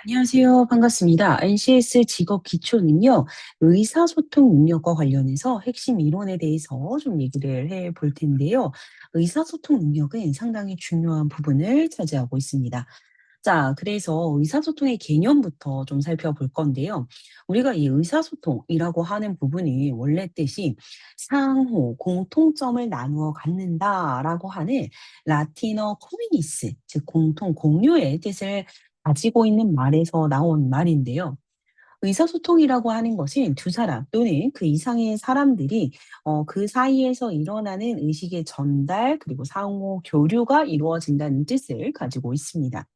안녕하세요. 반갑습니다. NCS 직업 기초는요, 의사소통 능력과 관련해서 핵심 이론에 대해서 좀 얘기를 해 볼 텐데요. 의사소통 능력은 상당히 중요한 부분을 차지하고 있습니다. 자, 그래서 의사소통의 개념부터 좀 살펴볼 건데요. 우리가 이 의사소통이라고 하는 부분이 원래 뜻이 상호, 공통점을 나누어 갖는다라고 하는 라틴어 코미니스, 즉 공통, 공유의 뜻을 가지고 있는 말에서 나온 말인데요. 의사소통이라고 하는 것은 두 사람 또는 그 이상의 사람들이 그 사이에서 일어나는 의식의 전달 그리고 상호 교류가 이루어진다는 뜻을 가지고 있습니다.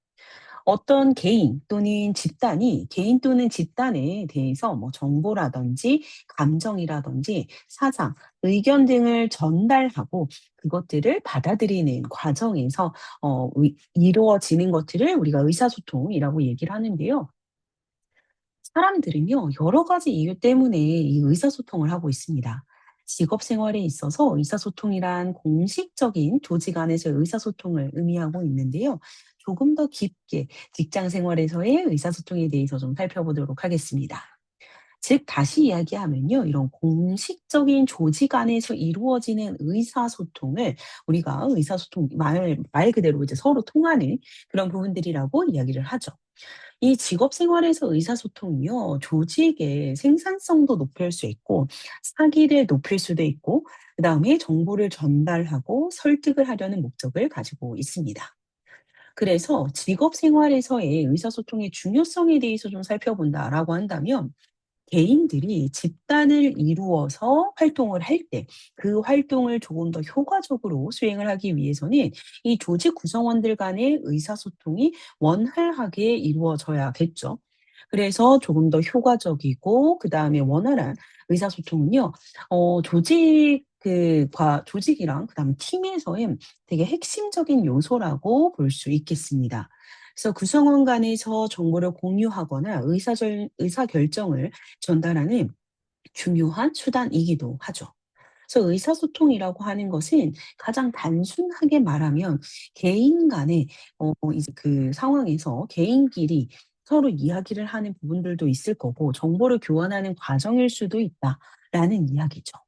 어떤 개인 또는 집단이 개인 또는 집단에 대해서 뭐 정보라든지 감정이라든지 사상, 의견 등을 전달하고 그것들을 받아들이는 과정에서 이루어지는 것들을 우리가 의사소통이라고 얘기를 하는데요. 사람들은요, 여러 가지 이유 때문에 이 의사소통을 하고 있습니다. 직업 생활에 있어서 의사소통이란 공식적인 조직 안에서의 의사소통을 의미하고 있는데요. 조금 더 깊게 직장 생활에서의 의사소통에 대해서 좀 살펴보도록 하겠습니다. 즉, 다시 이야기하면요, 이런 공식적인 조직 안에서 이루어지는 의사소통을 우리가 의사소통, 말 그대로 이제 서로 통하는 그런 부분들이라고 이야기를 하죠. 이 직업 생활에서 의사소통이요, 조직의 생산성도 높일 수 있고, 사기를 높일 수도 있고, 그 다음에 정보를 전달하고 설득을 하려는 목적을 가지고 있습니다. 그래서 직업 생활에서의 의사소통의 중요성에 대해서 좀 살펴본다라고 한다면, 개인들이 집단을 이루어서 활동을 할 때 그 활동을 조금 더 효과적으로 수행을 하기 위해서는 이 조직 구성원들 간의 의사소통이 원활하게 이루어져야겠죠. 그래서 조금 더 효과적이고 그다음에 원활한 의사소통은요. 조직이랑 그다음에 팀에서의 되게 핵심적인 요소라고 볼 수 있겠습니다. 그래서 구성원 간에서 정보를 공유하거나 의사결정을 전달하는 중요한 수단이기도 하죠. 그래서 의사소통이라고 하는 것은 가장 단순하게 말하면 개인 간의 이제 그 상황에서 개인끼리 서로 이야기를 하는 부분들도 있을 거고 정보를 교환하는 과정일 수도 있다라는 이야기죠.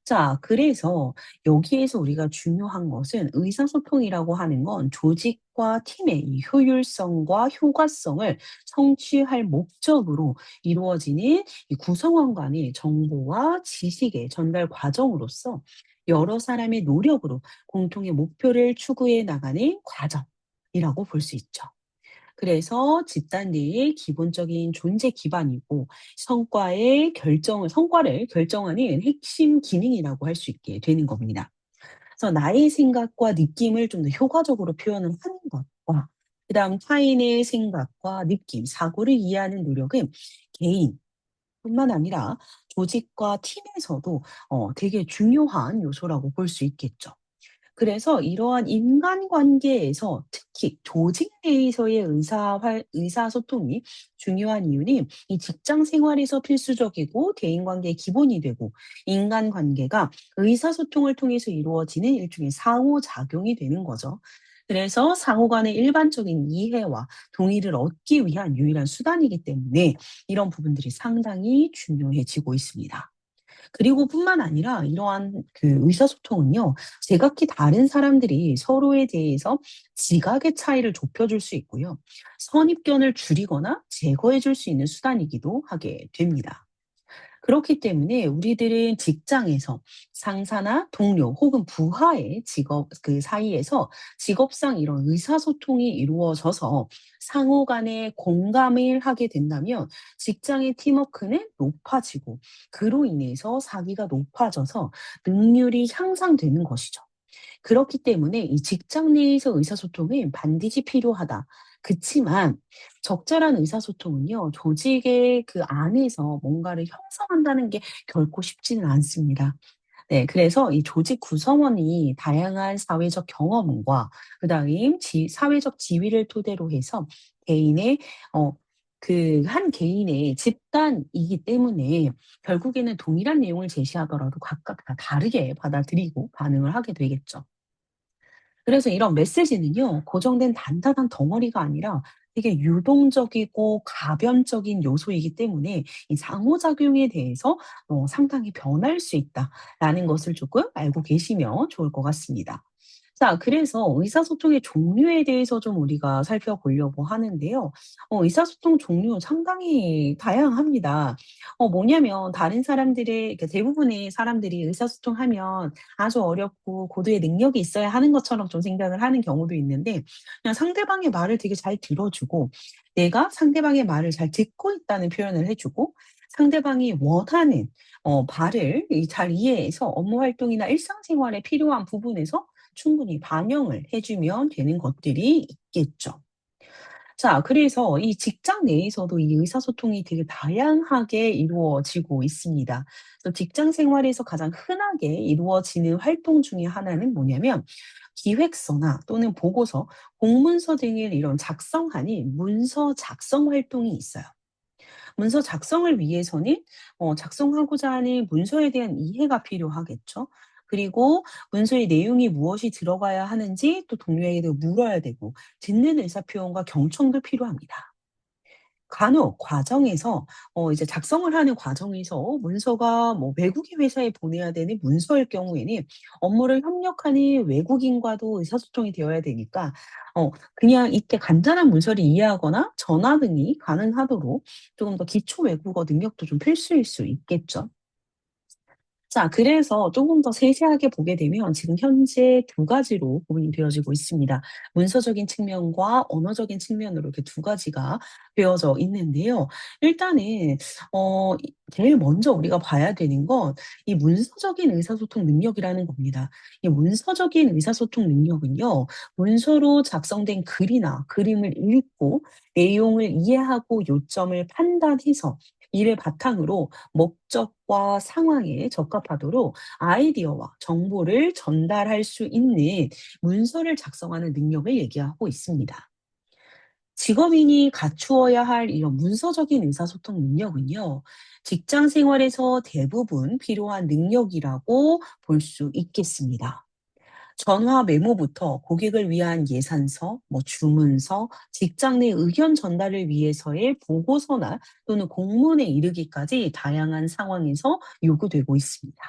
자, 그래서 여기에서 우리가 중요한 것은 의사소통이라고 하는 건 조직과 팀의 이 효율성과 효과성을 성취할 목적으로 이루어지는 이 구성원 간의 정보와 지식의 전달 과정으로서 여러 사람의 노력으로 공통의 목표를 추구해 나가는 과정이라고 볼 수 있죠. 그래서 집단 내의 기본적인 존재 기반이고 성과를 결정하는 핵심 기능이라고 할 수 있게 되는 겁니다. 그래서 나의 생각과 느낌을 좀 더 효과적으로 표현을 하는 것과 그다음 타인의 생각과 느낌, 사고를 이해하는 노력은 개인뿐만 아니라 조직과 팀에서도 되게 중요한 요소라고 볼 수 있겠죠. 그래서 이러한 인간관계에서 특히 조직 내에서의 의사소통이 중요한 이유는 이 직장 생활에서 필수적이고 대인관계의 기본이 되고 인간관계가 의사소통을 통해서 이루어지는 일종의 상호작용이 되는 거죠. 그래서 상호 간의 일반적인 이해와 동의를 얻기 위한 유일한 수단이기 때문에 이런 부분들이 상당히 중요해지고 있습니다. 그리고 뿐만 아니라 이러한 그 의사소통은요. 제각기 다른 사람들이 서로에 대해서 지각의 차이를 좁혀줄 수 있고요. 선입견을 줄이거나 제거해 줄 수 있는 수단이기도 하게 됩니다. 그렇기 때문에 우리들은 직장에서 상사나 동료 혹은 부하의 직업 그 사이에서 직업상 이런 의사소통이 이루어져서 상호 간에 공감을 하게 된다면 직장의 팀워크는 높아지고 그로 인해서 사기가 높아져서 능률이 향상되는 것이죠. 그렇기 때문에 이 직장 내에서 의사소통은 반드시 필요하다. 그치만 적절한 의사소통은요, 조직의 그 안에서 뭔가를 형성한다는 게 결코 쉽지는 않습니다. 네, 그래서 이 조직 구성원이 다양한 사회적 경험과 그다음 사회적 지위를 토대로 해서 개인의 한 개인의 집단이기 때문에 결국에는 동일한 내용을 제시하더라도 각각 다 다르게 받아들이고 반응을 하게 되겠죠. 그래서 이런 메시지는요, 고정된 단단한 덩어리가 아니라 되게 유동적이고 가변적인 요소이기 때문에 이 상호작용에 대해서 상당히 변할 수 있다라는 것을 조금 알고 계시면 좋을 것 같습니다. 자, 그래서 의사소통의 종류에 대해서 좀 우리가 살펴보려고 하는데요. 의사소통 종류 상당히 다양합니다. 뭐냐면 다른 사람들의 그러니까 대부분의 사람들이 의사소통하면 아주 어렵고 고도의 능력이 있어야 하는 것처럼 좀 생각을 하는 경우도 있는데 그냥 상대방의 말을 되게 잘 들어주고 내가 상대방의 말을 잘 듣고 있다는 표현을 해주고 상대방이 원하는 바를 잘 이해해서 업무 활동이나 일상생활에 필요한 부분에서 충분히 반영을 해 주면 되는 것들이 있겠죠. 자, 그래서 이 직장 내에서도 이 의사소통이 되게 다양하게 이루어지고 있습니다. 그래서 직장 생활에서 가장 흔하게 이루어지는 활동 중에 하나는 뭐냐면 기획서나 또는 보고서, 공문서 등을 이런 작성하는 문서 작성 활동이 있어요. 문서 작성을 위해서는 작성하고자 하는 문서에 대한 이해가 필요하겠죠. 그리고 문서의 내용이 무엇이 들어가야 하는지 또 동료에게도 물어야 되고 듣는 의사표현과 경청도 필요합니다. 간혹 과정에서 이제 작성을 하는 과정에서 문서가 뭐 외국인 회사에 보내야 되는 문서일 경우에는 업무를 협력하는 외국인과도 의사소통이 되어야 되니까 그냥 이렇게 간단한 문서를 이해하거나 전화 등이 가능하도록 조금 더 기초 외국어 능력도 좀 필수일 수 있겠죠. 자, 그래서 조금 더 세세하게 보게 되면 지금 현재 두 가지로 구분이 되어지고 있습니다. 문서적인 측면과 언어적인 측면으로 이렇게 두 가지가 되어져 있는데요. 일단은 제일 먼저 우리가 봐야 되는 건 이 문서적인 의사소통 능력이라는 겁니다. 이 문서적인 의사소통 능력은요. 문서로 작성된 글이나 그림을 읽고 내용을 이해하고 요점을 판단해서 이를 바탕으로 목적과 상황에 적합하도록 아이디어와 정보를 전달할 수 있는 문서를 작성하는 능력을 얘기하고 있습니다. 직업인이 갖추어야 할 이런 문서적인 의사소통 능력은요, 직장 생활에서 대부분 필요한 능력이라고 볼 수 있겠습니다. 전화 메모부터 고객을 위한 예산서, 뭐 주문서, 직장 내 의견 전달을 위해서의 보고서나 또는 공문에 이르기까지 다양한 상황에서 요구되고 있습니다.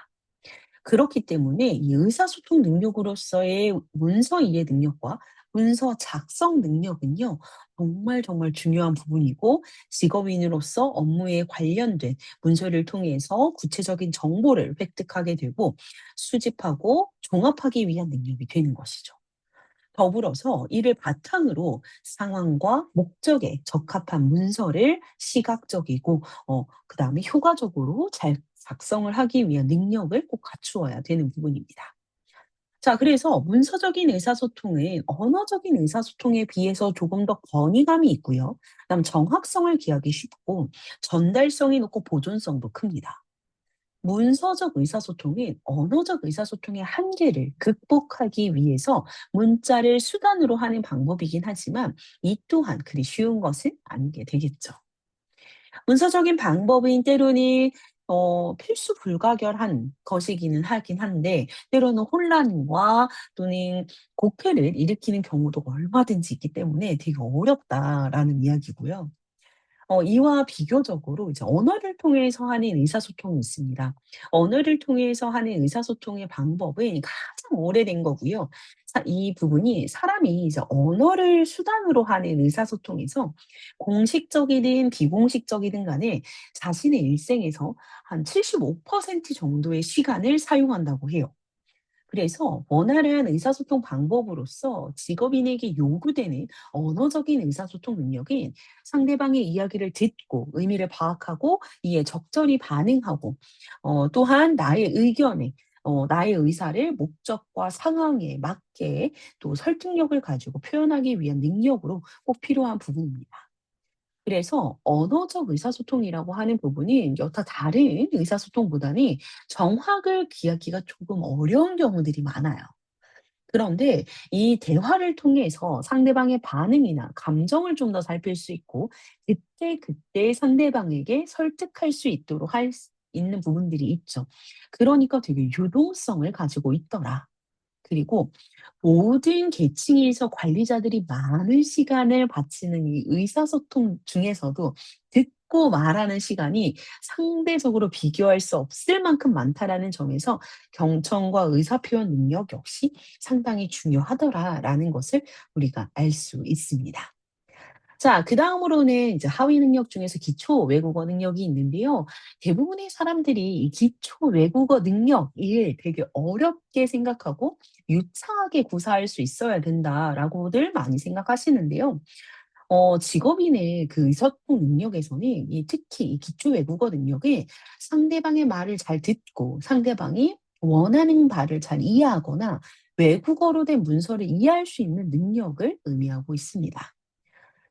그렇기 때문에 이 의사소통 능력으로서의 문서 이해 능력과 문서 작성 능력은요, 정말 정말 중요한 부분이고, 직업인으로서 업무에 관련된 문서를 통해서 구체적인 정보를 획득하게 되고, 수집하고 종합하기 위한 능력이 되는 것이죠. 더불어서 이를 바탕으로 상황과 목적에 적합한 문서를 시각적이고 그다음에 효과적으로 잘 작성을 하기 위한 능력을 꼭 갖추어야 되는 부분입니다. 자, 그래서 문서적인 의사소통은 언어적인 의사소통에 비해서 조금 더 권위감이 있고요. 그다음 정확성을 기하기 쉽고 전달성이 높고 보존성도 큽니다. 문서적 의사소통은 언어적 의사소통의 한계를 극복하기 위해서 문자를 수단으로 하는 방법이긴 하지만 이 또한 그리 쉬운 것은 아니게 되겠죠. 문서적인 방법은 때로는 필수 불가결한 것이기는 하긴 한데 때로는 혼란과 또는 곡해를 일으키는 경우도 얼마든지 있기 때문에 되게 어렵다라는 이야기고요. 이와 비교적으로 이제 언어를 통해서 하는 의사소통이 있습니다. 언어를 통해서 하는 의사소통의 방법은 가장 오래된 거고요. 이 부분이 사람이 이제 언어를 수단으로 하는 의사소통에서 공식적이든 비공식적이든 간에 자신의 일생에서 한 75% 정도의 시간을 사용한다고 해요. 그래서 원활한 의사소통 방법으로서 직업인에게 요구되는 언어적인 의사소통 능력인 상대방의 이야기를 듣고 의미를 파악하고 이에 적절히 반응하고 또한 나의 의견에 나의 의사를 목적과 상황에 맞게 또 설득력을 가지고 표현하기 위한 능력으로 꼭 필요한 부분입니다. 그래서 언어적 의사소통이라고 하는 부분이 여타 다른 의사소통보다는 정확을 기하기가 조금 어려운 경우들이 많아요. 그런데 이 대화를 통해서 상대방의 반응이나 감정을 좀 더 살필 수 있고 그때그때 상대방에게 설득할 수 있도록 있는 부분들이 있죠. 그러니까 되게 유동성을 가지고 있더라. 그리고 모든 계층에서 관리자들이 많은 시간을 바치는 이 의사소통 중에서도 듣고 말하는 시간이 상대적으로 비교할 수 없을 만큼 많다라는 점에서 경청과 의사표현 능력 역시 상당히 중요하더라라는 것을 우리가 알 수 있습니다. 자, 그다음으로는 이제 하위 능력 중에서 기초 외국어 능력이 있는데요. 대부분의 사람들이 이 기초 외국어 능력을 되게 어렵게 생각하고 유창하게 구사할 수 있어야 된다라고들 많이 생각하시는데요. 직업인의 그 의사소통 능력에서는 이 특히 이 기초 외국어 능력이 상대방의 말을 잘 듣고 상대방이 원하는 바를 잘 이해하거나 외국어로 된 문서를 이해할 수 있는 능력을 의미하고 있습니다.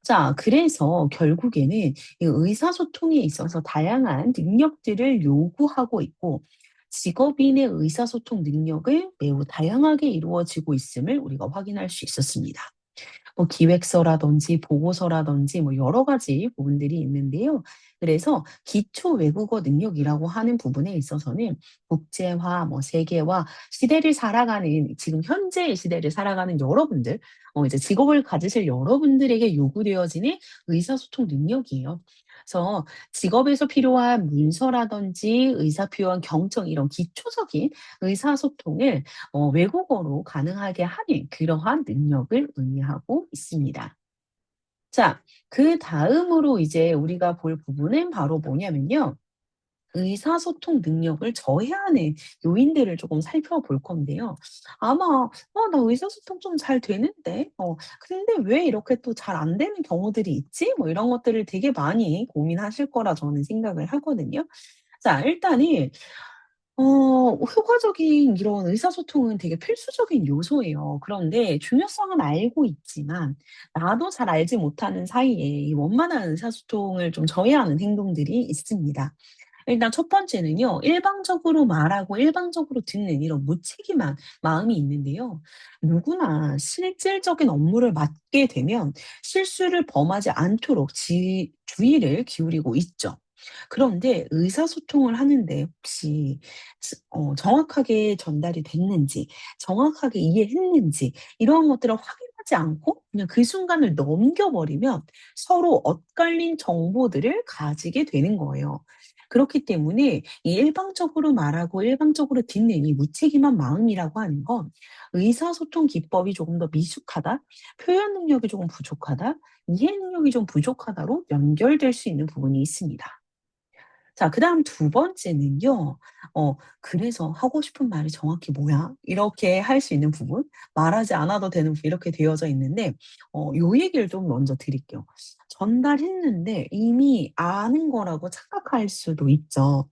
자, 그래서 결국에는 이 의사소통에 있어서 다양한 능력들을 요구하고 있고, 직업인의 의사소통 능력을 매우 다양하게 이루어지고 있음을 우리가 확인할 수 있었습니다. 뭐 기획서라든지 보고서라든지 뭐 여러 가지 부분들이 있는데요. 그래서 기초 외국어 능력이라고 하는 부분에 있어서는 국제화, 뭐 세계화, 시대를 살아가는 지금 현재의 시대를 살아가는 여러분들, 이제 직업을 가지실 여러분들에게 요구되어지는 의사소통 능력이에요. 그래서 직업에서 필요한 문서라든지 의사표현, 경청 이런 기초적인 의사소통을 외국어로 가능하게 하는 그러한 능력을 의미하고 있습니다. 자, 그다음으로 이제 우리가 볼 부분은 바로 뭐냐면요. 의사소통 능력을 저해하는 요인들을 조금 살펴볼 건데요. 아마 나 의사소통 좀 잘 되는데 근데 왜 이렇게 또 잘 안 되는 경우들이 있지?' 뭐 이런 것들을 되게 많이 고민하실 거라 저는 생각을 하거든요. 자, 일단은 효과적인 이런 의사소통은 되게 필수적인 요소예요. 그런데 중요성은 알고 있지만 나도 잘 알지 못하는 사이에 이 원만한 의사소통을 좀 저해하는 행동들이 있습니다. 일단 첫 번째는요. 일방적으로 말하고 일방적으로 듣는 이런 무책임한 마음이 있는데요. 누구나 실질적인 업무를 맡게 되면 실수를 범하지 않도록 주의를 기울이고 있죠. 그런데 의사소통을 하는데 혹시 정확하게 전달이 됐는지, 정확하게 이해했는지 이런 것들을 확인하지 않고 그냥 그 순간을 넘겨버리면 서로 엇갈린 정보들을 가지게 되는 거예요. 그렇기 때문에 이 일방적으로 말하고 일방적으로 듣는 이 무책임한 마음이라고 하는 건 의사소통 기법이 조금 더 미숙하다, 표현 능력이 조금 부족하다, 이해 능력이 좀 부족하다로 연결될 수 있는 부분이 있습니다. 자, 그다음 두 번째는요. 그래서 하고 싶은 말이 정확히 뭐야? 이렇게 할 수 있는 부분, 말하지 않아도 되는 부분 이렇게 되어져 있는데 요 얘기를 좀 먼저 드릴게요. 전달했는데 이미 아는 거라고 착각할 수도 있죠.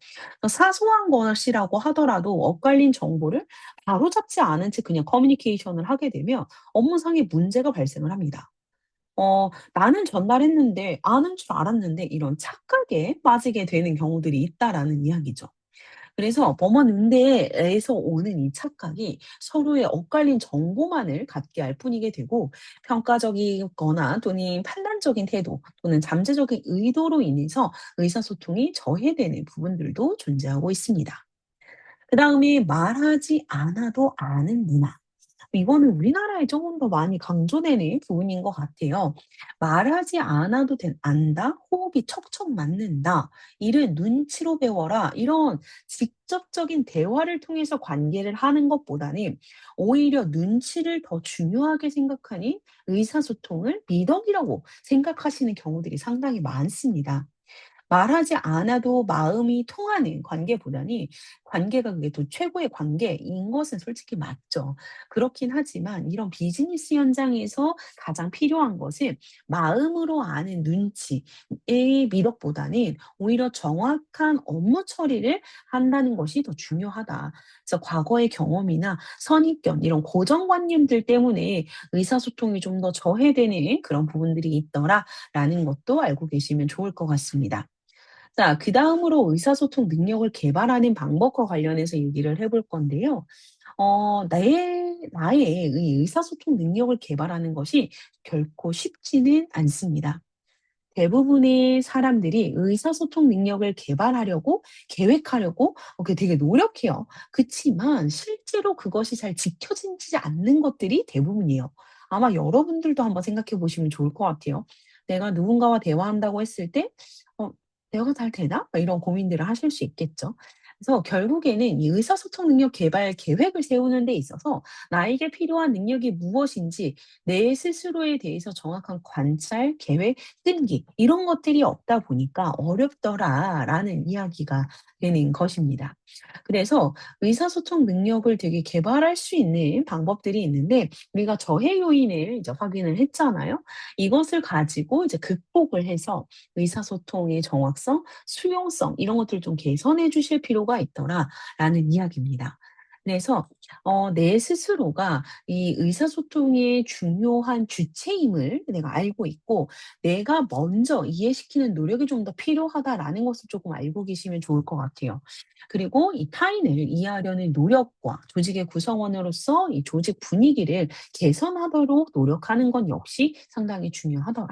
사소한 것이라고 하더라도 엇갈린 정보를 바로잡지 않은 채 그냥 커뮤니케이션을 하게 되면 업무상의 문제가 발생을 합니다. 나는 전달했는데 아는 줄 알았는데 이런 착각에 빠지게 되는 경우들이 있다라는 이야기죠. 그래서 범원 응대에서 오는 이 착각이 서로의 엇갈린 정보만을 갖게 할 뿐이게 되고 평가적이거나 또는 판단적인 태도 또는 잠재적인 의도로 인해서 의사소통이 저해되는 부분들도 존재하고 있습니다. 그다음에 말하지 않아도 아는 문화. 이거는 우리나라에 조금 더 많이 강조되는 부분인 것 같아요. 말하지 않아도 안다, 호흡이 척척 맞는다, 일을 눈치로 배워라, 이런 직접적인 대화를 통해서 관계를 하는 것보다는 오히려 눈치를 더 중요하게 생각하니 의사소통을 미덕이라고 생각하시는 경우들이 상당히 많습니다. 말하지 않아도 마음이 통하는 관계보다는 관계가 그게 또 최고의 관계인 것은 솔직히 맞죠. 그렇긴 하지만 이런 비즈니스 현장에서 가장 필요한 것은 마음으로 아는 눈치의 미덕보다는 오히려 정확한 업무 처리를 한다는 것이 더 중요하다. 그래서 과거의 경험이나 선입견 이런 고정관념들 때문에 의사소통이 좀 더 저해되는 그런 부분들이 있더라라는 것도 알고 계시면 좋을 것 같습니다. 자, 그다음으로 의사소통 능력을 개발하는 방법과 관련해서 얘기를 해볼 건데요. 나의 의 의사소통 능력을 개발하는 것이 결코 쉽지는 않습니다. 대부분의 사람들이 의사소통 능력을 개발하려고 계획하려고 그 되게 노력해요. 그치만 실제로 그것이 잘 지켜지지 않는 것들이 대부분이에요. 아마 여러분들도 한번 생각해 보시면 좋을 것 같아요. 내가 누군가와 대화한다고 했을 때 '어 대화가 잘 되나?' 막 이런 고민들을 하실 수 있겠죠. 그래서 결국에는 이 의사소통 능력 개발 계획을 세우는 데 있어서 나에게 필요한 능력이 무엇인지 내 스스로에 대해서 정확한 관찰, 계획, 끈기 이런 것들이 없다 보니까 어렵더라라는 이야기가 되는 것입니다. 그래서 의사소통 능력을 되게 개발할 수 있는 방법들이 있는데 우리가 저해 요인을 이제 확인을 했잖아요. 이것을 가지고 이제 극복을 해서 의사소통의 정확성, 수용성 이런 것들을 좀 개선해 주실 필요가 있더라라는 이야기입니다. 그래서 내 스스로가 이 의사소통의 중요한 주체임을 내가 알고 있고 '내가 먼저 이해시키는 노력이 좀 더 필요하다.'라는 것을 조금 알고 계시면 좋을 것 같아요. 그리고 이 타인을 이해하려는 노력과 조직의 구성원으로서 이 조직 분위기를 개선하도록 노력하는 건 역시 상당히 중요하더라.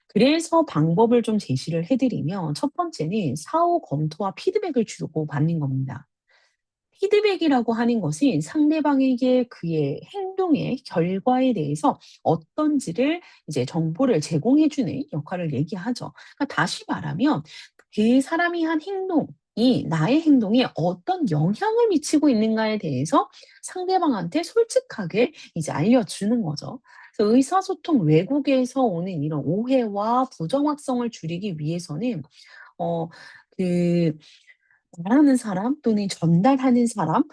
그래서 방법을 좀 제시를 해 드리면 첫 번째는 사후 검토와 피드백을 주고받는 겁니다. 피드백이라고 하는 것은 상대방에게 그의 행동의 결과에 대해서 어떤지를 이제 정보를 제공해 주는 역할을 얘기하죠. 그러니까 다시 말하면 그 사람이 한 행동이 나의 행동에 어떤 영향을 미치고 있는가에 대해서 상대방한테 솔직하게 이제 알려주는 거죠. 그래서 의사소통 왜곡에서 오는 이런 오해와 부정확성을 줄이기 위해서는 어 그 말하는 사람 또는 전달하는 사람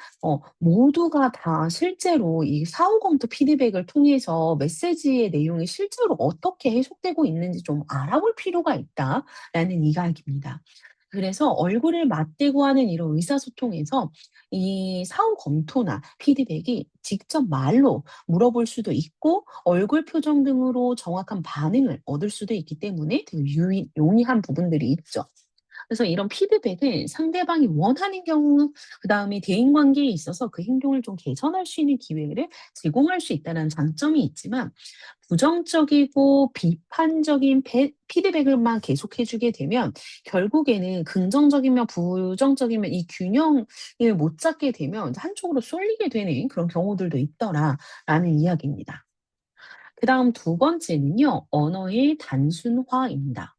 모두가 다 실제로 이 사후 검토 피드백을 통해서 메시지의 내용이 실제로 어떻게 해석되고 있는지 좀 알아볼 필요가 있다라는 이야기입니다. 그래서 얼굴을 맞대고 하는 이런 의사소통에서 이 사후 검토나 피드백이 직접 말로 물어볼 수도 있고 얼굴 표정 등으로 정확한 반응을 얻을 수도 있기 때문에 되게 용이한 부분들이 있죠. 그래서 이런 피드백을 상대방이 원하는 경우 그다음에 대인 관계에 있어서 그 행동을 좀 개선할 수 있는 기회를 제공할 수 있다는 장점이 있지만 부정적이고 비판적인 피드백을만 계속해 주게 되면 결국에는 긍정적이면 부정적이면 이 균형을 못 잡게 되면 한쪽으로 쏠리게 되는 그런 경우들도 있더라라는 이야기입니다. 그다음 두 번째는요. 언어의 단순화입니다.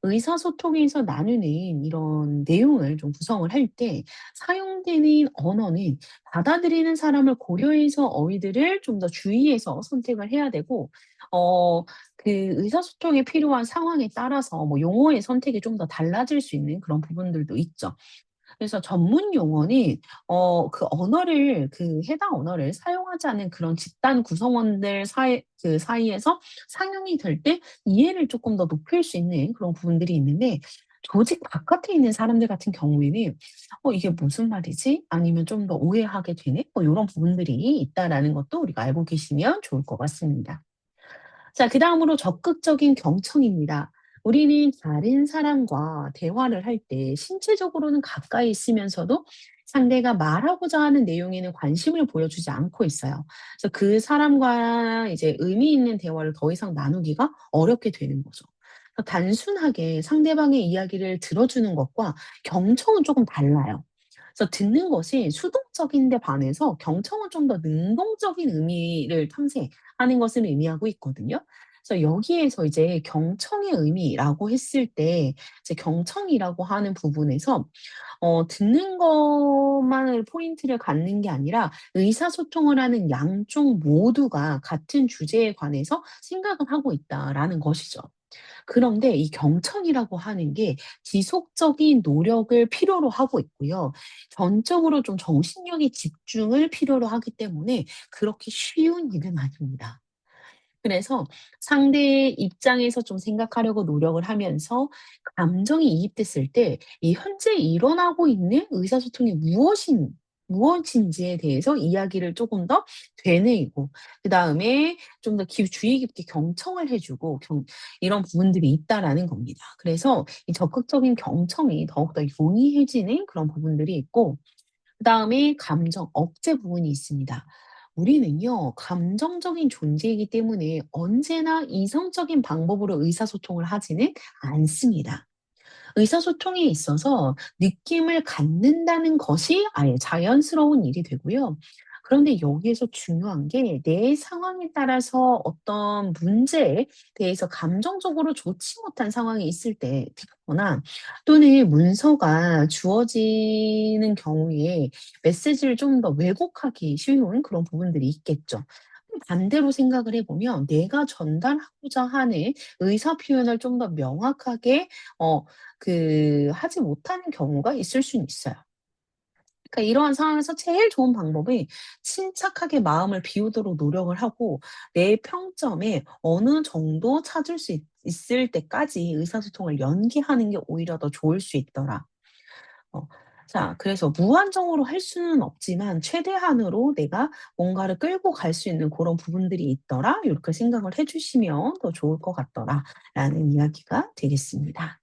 의사소통에서 나누는 이런 내용을 좀 구성을 할 때 사용되는 언어는 받아들이는 사람을 고려해서 어휘들을 좀 더 주의해서 선택을 해야 되고 어 그 의사소통에 필요한 상황에 따라서 뭐 용어의 선택이 좀 더 달라질 수 있는 그런 부분들도 있죠. 그래서 전문 용어는 그 언어를 그 해당 언어를 사용하지 않는 그런 집단 구성원들 사이에서 상용이 될 때 이해를 쪼끔 더 높일 수 있는 그런 부분들이 있는데 조직 바깥에 있는 사람들 같은 경우에는 '이게 무슨 말이지?' 아니면 좀 더 오해하게 되는 요런 부분들이 있다라는 것도 우리가 알고 계시면 좋을 것 같습니다. 자, 그다음으로 적극적인 경청입니다. 우리는 다른 사람과 대화를 할 때 신체적으로는 가까이 있으면서도 상대가 말하고자 하는 내용에는 관심을 보여주지 않고 있어요. 그래서 그 사람과 이제 의미 있는 대화를 더 이상 나누기가 어렵게 되는 거죠. 그래서 단순하게 상대방의 이야기를 들어주는 것과 경청은 조금 달라요. 그래서 듣는 것이 수동적인 데 반해서 경청은 좀 더 능동적인 의미를 탐색하는 것을 의미하고 있거든요. 그래서 여기에서 이제 경청의 의미라고 했을 때 이제 경청이라고 하는 부분에서 듣는 것만을 포인트를 갖는 게 아니라 의사소통을 하는 양쪽 모두가 같은 주제에 관해서 생각을 하고 있다라는 것이죠. 그런데 이 경청이라고 하는 게 지속적인 노력을 필요로 하고 있고요. 전적으로 좀 정신력의 집중을 필요로 하기 때문에 그렇게 쉬운 일은 아닙니다. 그래서 상대의 입장에서 좀 생각하려고 노력을 하면서 감정이 이입됐을 때 이 현재 일어나고 있는 의사소통이 무엇인지에 대해서 이야기를 쪼금 더 되뇌이고 그다음에 좀 더 주의 깊게 경청을 해 주고 이런 부분들이 있다라는 겁니다. 그래서 이 적극적인 경청이 더욱더 용이해지는 그런 부분들이 있고 그다음에 감정 억제 부분이 있습니다. 우리는요, 감정적인 존재이기 때문에 언제나 이성적인 방법으로 의사소통을 하지는 않습니다. 의사소통에 있어서 느낌을 갖는다는 것이 아예 자연스러운 일이 되고요. 그런데 여기에서 중요한 게 내 상황에 따라서 어떤 문제에 대해서 감정적으로 좋지 못한 상황이 있을 때 듣거나 또는 문서가 주어지는 경우에 메시지를 좀 더 왜곡하기 쉬운 그런 부분들이 있겠죠. 반대로 생각을 해보면 내가 전달하고자 하는 의사 표현을 좀 더 명확하게 어 하지 못하는 경우가 있을 수는 있어요. 그러니까 이러한 상황에서 제일 좋은 방법이 침착하게 마음을 비우도록 노력을 하고 내 평점에 어느 정도 찾을 수 있을 때까지 의사소통을 연기하는 게 오히려 더 좋을 수 있더라. 어. 자, 그래서 무한정으로 할 수는 없지만 최대한으로 내가 뭔가를 끌고 갈 수 있는 그런 부분들이 있더라. 이렇게 생각을 해 주시면 더 좋을 것 같더라라는 이야기가 되겠습니다.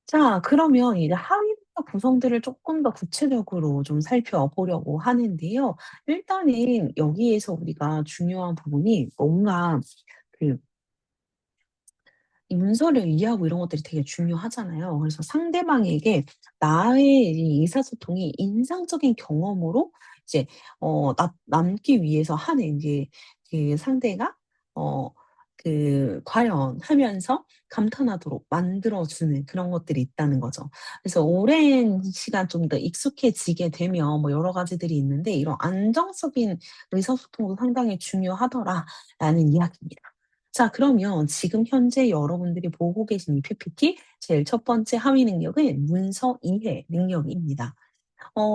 자, 그러면 이제 하위부터 구성들을 조금 더 구체적으로 좀 살펴보려고 하는데요. 일단은 여기에서 우리가 중요한 부분이 뭔가 그 이 문서를 이해하고 이런 것들이 되게 중요하잖아요. 그래서 상대방에게 나의 이 의사소통이 인상적인 경험으로 이제 남기 위해서 하는 인제 상대가 어 과연 하면서 감탄하도록 만들어 주는 그런 것들이 있다는 거죠. 그래서 오랜 시간 좀 더 익숙해지게 되면 뭐 여러 가지들이 있는데 이런 안정적인 의사소통도 상당히 중요하더라라는 이야기입니다. 자, 그러면 지금 현재 여러분들이 보고 계신 이 PPT 제일 첫 번째 하위 능력은 문서 이해 능력입니다.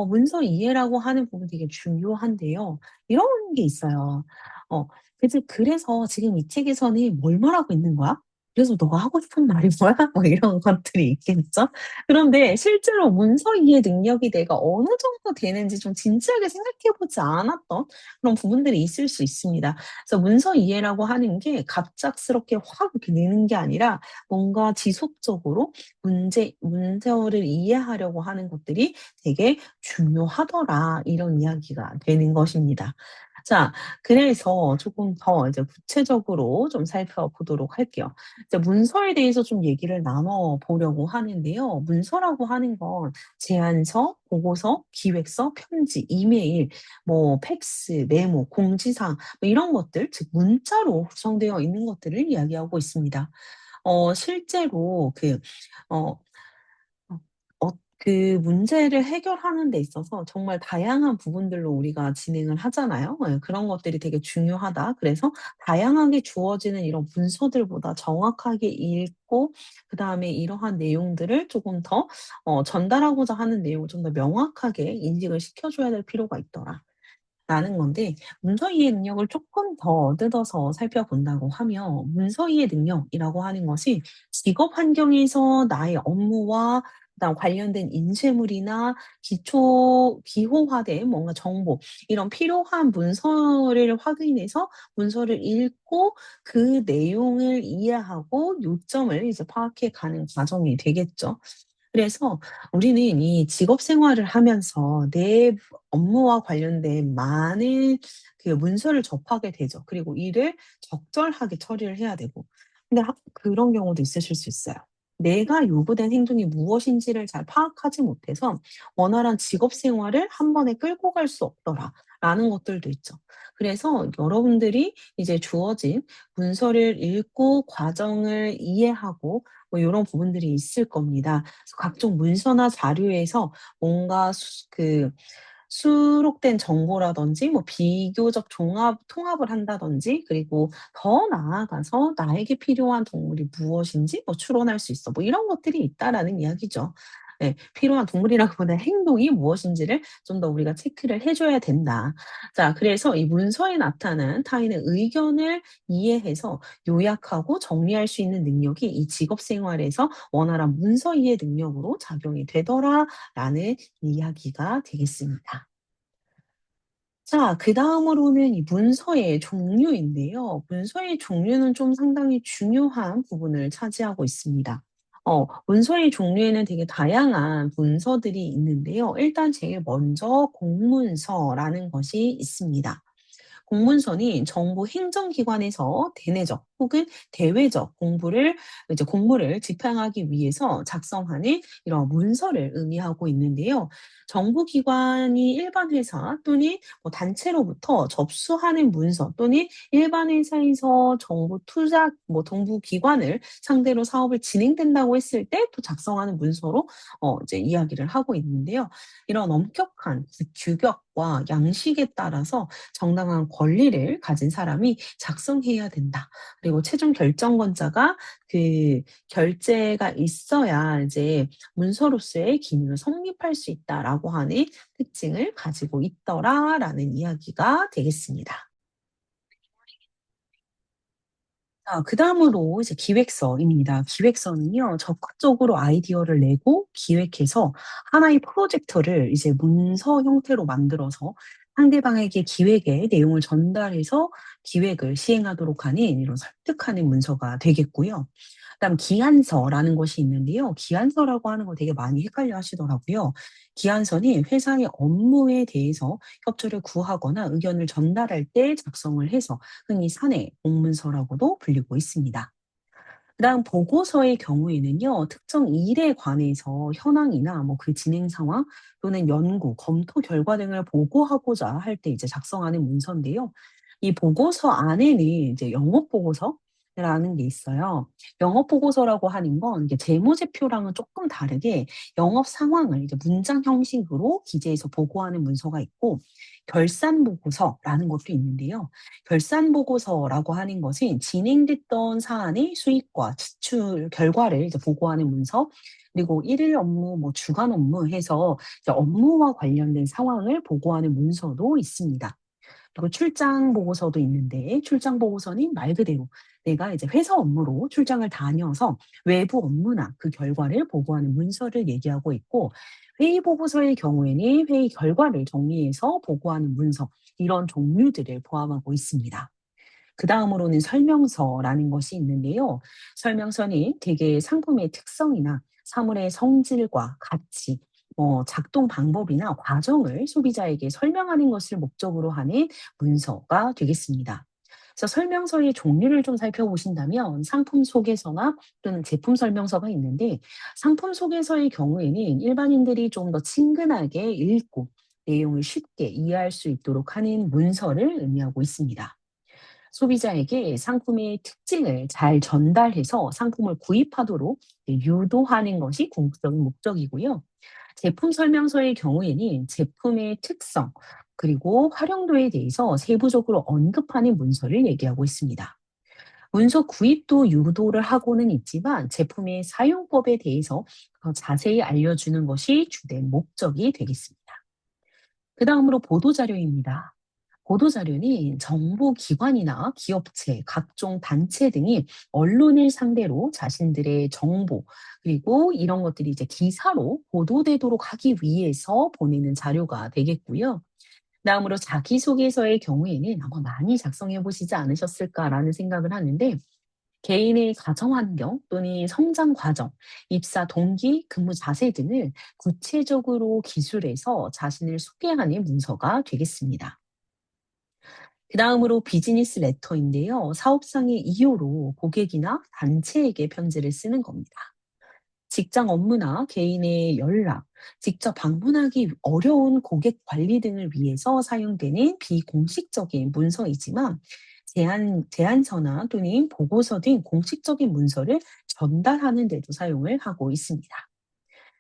문서 이해라고 하는 부분이 되게 중요한데요. 이런 게 있어요. 그래서 지금 이 책에서는 뭘 말하고 있는 거야? 그래서 너가 하고 싶은 말이 뭐야? 뭐 이런 것들이 있겠죠. 그런데 실제로 문서 이해 능력이 내가 어느 정도 되는지 좀 진지하게 생각해 보지 않았던 그런 부분들이 있을 수 있습니다. 그래서 문서 이해라고 하는 게 갑작스럽게 확 이렇게 느는 게 아니라 뭔가 지속적으로 문서를 이해하려고 하는 것들이 되게 중요하더라. 이런 이야기가 되는 것입니다. 자, 그래서 조금 더 이제 구체적으로 좀 살펴보도록 할게요. 이제 문서에 대해서 좀 얘기를 나눠 보려고 하는데요. 문서라고 하는 건 제안서, 보고서, 기획서, 편지, 이메일, 뭐 팩스, 메모, 공지사항 뭐 이런 것들, 즉 문자로 구성되어 있는 것들을 이야기하고 있습니다. 실제로 어 어 문제를 해결하는 데 있어서 정말 다양한 부분들로 우리가 진행을 하잖아요. 예, 그런 것들이 되게 중요하다. 그래서 다양하게 주어지는 이런 문서들보다 정확하게 읽고 그다음에 이러한 내용들을 조금 더 전달하고자 하는 내용을 좀 더 명확하게 인식을 시켜 줘야 될 필요가 있더라. 라는 건데 문서 이해 능력을 조금 더 뜯어서 살펴본다고 하면 문서 이해 능력이라고 하는 것이 직업 환경에서 나의 업무와 그다음 관련된 인쇄물이나 기호화된 뭔가 정보 이런 필요한 문서를 확인해서 문서를 읽고 그 내용을 이해하고 요점을 이제 파악해 가는 과정이 되겠죠. 그래서 우리는 이 직업 생활을 하면서 내 업무와 관련된 많은 문서를 접하게 되죠. 그리고 이를 적절하게 처리를 해야 되고. 근데 그런 경우도 있으실 수 있어요. 내가 요구된 행동이 무엇인지를 잘 파악하지 못해서 원활한 직업 생활을 한 번에 끌고 갈 수 없더라라는 것들도 있죠. 그래서 여러분들이 이제 주어진 문서를 읽고 과정을 이해하고 뭐 요런 부분들이 있을 겁니다. 그래서 각종 문서나 자료에서 뭔가 수록된 정보라든지 뭐 비교적 통합을 한다든지 그리고 더 나아가서 나에게 필요한 동물이 무엇인지 뭐 추론할 수 있어. 뭐 이런 것들이 있다라는 이야기죠. 예. 필요한 동물이라기보다 행동이 무엇인지를 좀 더 우리가 체크를 해 줘야 된다. 자, 그래서 이 문서에 나타난 타인의 의견을 이해해서 요약하고 정리할 수 있는 능력이 이 직업 생활에서 원활한 문서 이해 능력으로 작용이 되더라라는 이야기가 되겠습니다. 자, 그다음으로는 이 문서의 종류인데요. 문서의 종류는 좀 상당히 중요한 부분을 차지하고 있습니다. 문서의 종류에는 되게 다양한 문서들이 있는데요. 일단 제일 먼저 공문서라는 것이 있습니다. 공문서는 정부 행정기관에서 대내적 혹은 대외적 공무를 집행하기 위해서 작성하는 이런 문서를 의미하고 있는데요. 정부 기관이 일반 회사 또는 뭐 단체로부터 접수하는 문서 또는 일반 회사에서 정부 기관을 상대로 사업을 진행된다고 했을 때 또 작성하는 문서로 이제 이야기를 하고 있는데요. 이런 엄격한 그 규격과 양식에 따라서 정당한 권리를 가진 사람이 작성해야 된다. 그리고 최종 결정권자가 그 결재가 있어야 이제 문서로서의 기능을 성립할 수 있다라고 하는 특징을 가지고 있더라라는 이야기가 되겠습니다. 그다음으로 이제 기획서입니다. 기획서는요, 적극적으로 아이디어를 내고 기획해서 하나의 프로젝트를 이제 문서 형태로 만들어서 상대방에게 기획의 내용을 전달해서 기획을 시행하도록 하는 이런 설득하는 문서가 되겠고요. 그다음 기한서라는 것이 있는데요. 기한서라고 하는 거 되게 많이 헷갈려 하시더라고요. 기한서는 회사의 업무에 대해서 협조를 구하거나 의견을 전달할 때 작성을 해서 흔히 사내 공문서라고도 불리고 있습니다. 그다음 보고서의 경우에는요. 특정 일에 관해서 현황이나 뭐 그 진행 상황 또는 연구, 검토 결과 등을 보고하고자 할 때 이제 작성하는 문서인데요. 이 보고서 안에는 이제 영업 보고서라는 게 있어요. 영업 보고서라고 하는 건 이게 재무제표랑은 조금 다르게 영업 상황을 이제 문장 형식으로 기재해서 보고하는 문서가 있고 결산 보고서라는 것도 있는데요. 결산 보고서라고 하는 것은 진행됐던 사안의 수익과 지출 결과를 이제 보고하는 문서, 그리고 일일 업무, 뭐 주간 업무 해서 이제 업무와 관련된 상황을 보고하는 문서도 있습니다. 그리고 출장 보고서도 있는데 출장 보고서는 말 그대로 내가 이제 회사 업무로 출장을 다녀서 외부 업무나 그 결과를 보고하는 문서를 얘기하고 있고 회의 보고서의 경우에는 회의 결과를 정리해서 보고하는 문서 이런 종류들을 포함하고 있습니다. 그다음으로는 설명서라는 것이 있는데요. 설명서는 대개 상품의 특성이나 사물의 성질과 가치, 작동 방법이나 과정을 소비자에게 설명하는 것을 목적으로 하는 문서가 되겠습니다. 그래서 설명서의 종류를 좀 살펴보신다면 상품 소개서나 또는 제품 설명서가 있는데 상품 소개서의 경우에는 일반인들이 좀 더 친근하게 읽고 내용을 쉽게 이해할 수 있도록 하는 문서를 의미하고 있습니다. 소비자에게 상품의 특징을 잘 전달해서 상품을 구입하도록 유도하는 것이 궁극적인 목적이고요. 제품 설명서의 경우에는 제품의 특성, 그리고 활용도에 대해서 세부적으로 언급하는 문서를 얘기하고 있습니다. 문서 구입도 유도를 하고는 있지만 제품의 사용법에 대해서 더 자세히 알려주는 것이 주된 목적이 되겠습니다. 그 다음으로 보도자료입니다. 보도자료는 정보기관이나 기업체, 각종 단체 등이 언론을 상대로 자신들의 정보, 그리고 이런 것들이 이제 기사로 보도되도록 하기 위해서 보내는 자료가 되겠고요. 다음으로 자기소개서의 경우에는 아마 많이 작성해 보시지 않으셨을까라는 생각을 하는데, 개인의 가정 환경 또는 성장 과정, 입사 동기, 근무 자세 등을 구체적으로 기술해서 자신을 소개하는 문서가 되겠습니다. 그다음으로 비즈니스 레터인데요. 사업상의 이유로 고객이나 단체에게 편지를 쓰는 겁니다. 직장 업무나 개인의 연락, 직접 방문하기 어려운 고객 관리 등을 위해서 사용되는 비공식적인 문서이지만 제안서나 또는 보고서 등 공식적인 문서를 전달하는 데도 사용을 하고 있습니다.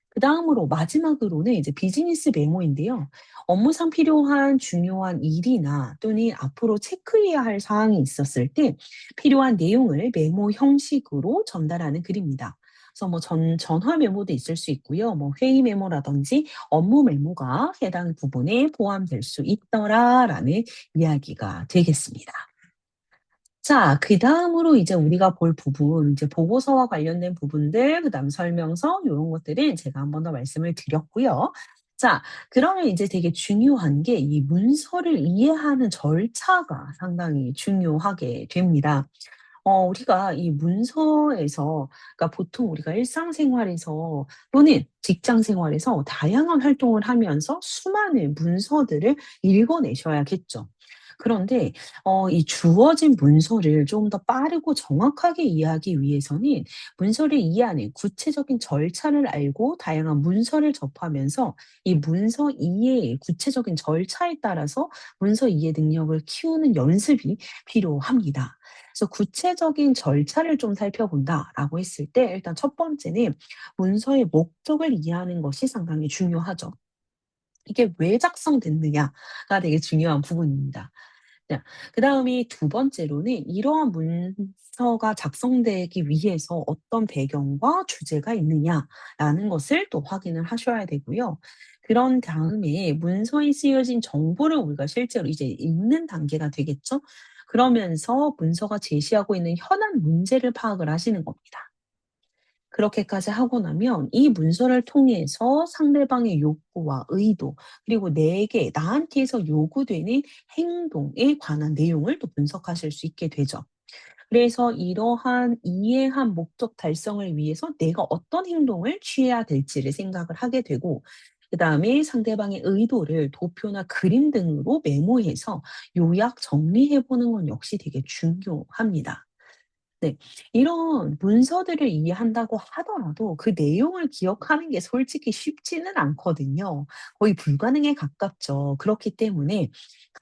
그다음으로 마지막으로는 이제 비즈니스 메모인데요. 업무상 필요한 중요한 일이나 또는 앞으로 체크해야 할 사항이 있었을 때 필요한 내용을 메모 형식으로 전달하는 글입니다. 그래서 뭐 전화 메모도 있을 수 있고요. 뭐 회의 메모라든지 업무 메모가 해당 부분에 포함될 수 있더라라는 이야기가 되겠습니다. 자, 그다음으로 이제 우리가 볼 부분, 이제 보고서와 관련된 부분들, 그다음 설명서 요런 것들은 제가 한 번 더 말씀을 드렸고요. 자, 그러면 이제 되게 중요한 게 이 문서를 이해하는 절차가 상당히 중요하게 됩니다. 우리가 이 문서에서 그러니까 보통 우리가 일상생활에서 또는 직장 생활에서 다양한 활동을 하면서 수많은 문서들을 읽어내셔야겠죠. 그런데 이 주어진 문서를 좀 더 빠르고 정확하게 이해하기 위해서는 문서를 이해하는 구체적인 절차를 알고 다양한 문서를 접하면서 이 문서 이해의 구체적인 절차에 따라서 문서 이해 능력을 키우는 연습이 필요합니다. 그래서 구체적인 절차를 좀 살펴본다라고 했을 때 일단 첫 번째는 문서의 목적을 이해하는 것이 상당히 중요하죠. 이게 왜 작성됐느냐가 되게 중요한 부분입니다. 자, 그다음에 두 번째로는 이러한 문서가 작성되기 위해서 어떤 배경과 주제가 있느냐라는 것을 또 확인을 하셔야 되고요. 그런 다음에 문서에 쓰여진 정보를 우리가 실제로 이제 읽는 단계가 되겠죠. 그러면서 문서가 제시하고 있는 현안 문제를 파악을 하시는 겁니다. 그렇게까지 하고 나면 이 문서를 통해서 상대방의 욕구와 의도, 그리고 내게 나한테서 요구되는 행동에 관한 내용을 또 분석하실 수 있게 되죠. 그래서 이러한 이해한 목적 달성을 위해서 내가 어떤 행동을 취해야 될지를 생각을 하게 되고, 그다음에 상대방의 의도를 도표나 그림 등으로 메모해서 요약 정리해 보는 건 역시 되게 중요합니다. 네. 이런 문서들을 이해한다고 하더라도 그 내용을 기억하는 게 솔직히 쉽지는 않거든요. 거의 불가능에 가깝죠. 그렇기 때문에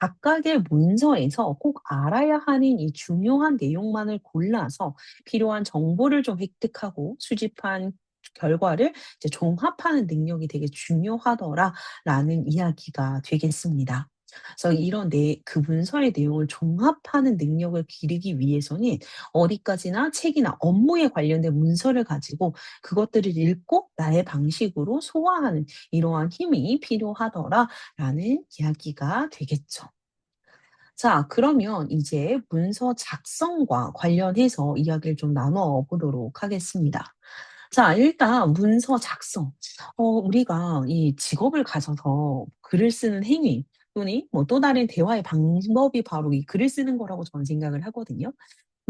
각각의 문서에서 꼭 알아야 하는 이 중요한 내용만을 골라서 필요한 정보를 좀 획득하고 수집한 결과를 이제 종합하는 능력이 되게 중요하더라라는 이야기가 되겠습니다. 그래서 이런 그 문서의 내용을 종합하는 능력을 기르기 위해서는 어디까지나 책이나 업무에 관련된 문서를 가지고 그것들을 읽고 나의 방식으로 소화하는 이러한 힘이 필요하더라라는 이야기가 되겠죠. 자, 그러면 이제 문서 작성과 관련해서 이야기를 좀 나눠 보도록 하겠습니다. 자, 일단 문서 작성. 우리가 이 직업을 가져서 글을 쓰는 행위 또는 뭐 또 다른 대화의 방법이 바로 이 글을 쓰는 거라고 저는 생각을 하거든요.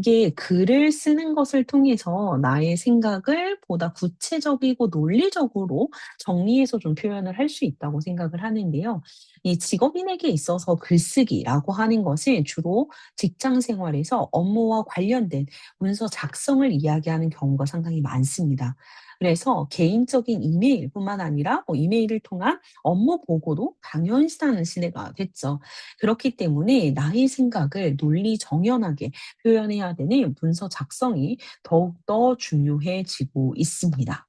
이게 글을 쓰는 것을 통해서 나의 생각을 보다 구체적이고 논리적으로 정리해서 좀 표현을 할 수 있다고 생각을 하는데요. 이 직업인에게 있어서 글쓰기라고 하는 것은 주로 직장 생활에서 업무와 관련된 문서 작성을 이야기하는 경우가 상당히 많습니다. 그래서 개인적인 이메일뿐만 아니라 뭐 이메일을 통한 업무 보고도 당연시하는 시대가 됐죠. 그렇기 때문에 나의 생각을 논리 정연하게 표현해야 되는 문서 작성이 더욱더 중요해지고 있습니다.